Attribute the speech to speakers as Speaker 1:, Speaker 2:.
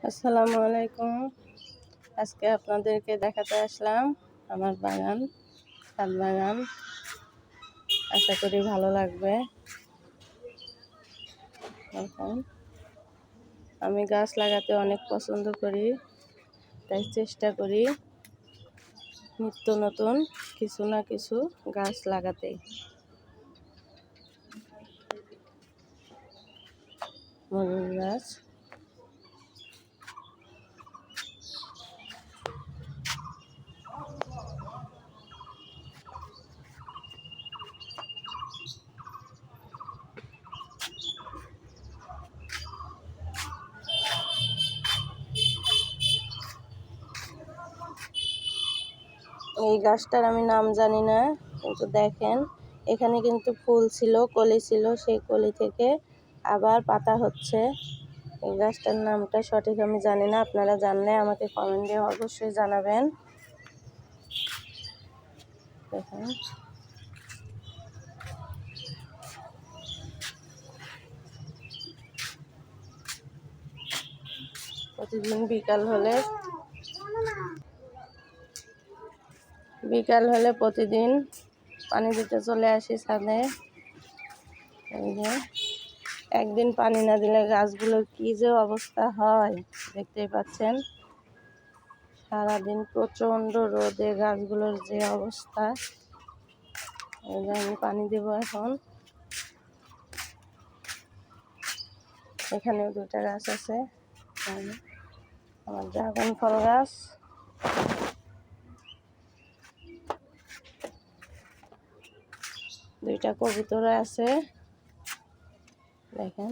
Speaker 1: আসসালামু আলাইকুম। আজকে আপনাদেরকে দেখাতে আসলাম আমার বাগান, ছাদ বাগান। আশা করি ভালো লাগবে। এখন আমি গাছ লাগাতে অনেক পছন্দ করি, তাই চেষ্টা করি নিত্য নতুন কিছু না কিছু গাছ লাগাতে। মরিচ গাছ, এই গাছটার আমি নাম জানি না, কিন্তু দেখেন এখানে কিন্তু ফুল ছিল, কলি ছিল, সেই কলি থেকে আবার পাতা হচ্ছে। এই গাছটার নামটা সঠিক আমি জানি না, আপনারা জানলে আমাকে কমেন্টে অবশ্যই জানাবেন। দেখেন প্রতিদিন বিকাল হলে প্রতিদিন পানি দিতে চলে আসি ছাদে। এই যে একদিন পানি না দিলে গাছগুলোর কি যে অবস্থা হয় দেখতেই পাচ্ছেন। সারাদিন প্রচণ্ড রোদে গাছগুলোর যে অবস্থা। এই যে আমি পানি দেব এখন। এখানেও দুটা গাছ আছে, আমার ড্রাগন ফল গাছ। দুইটা কবুতর আছে, দেখেন।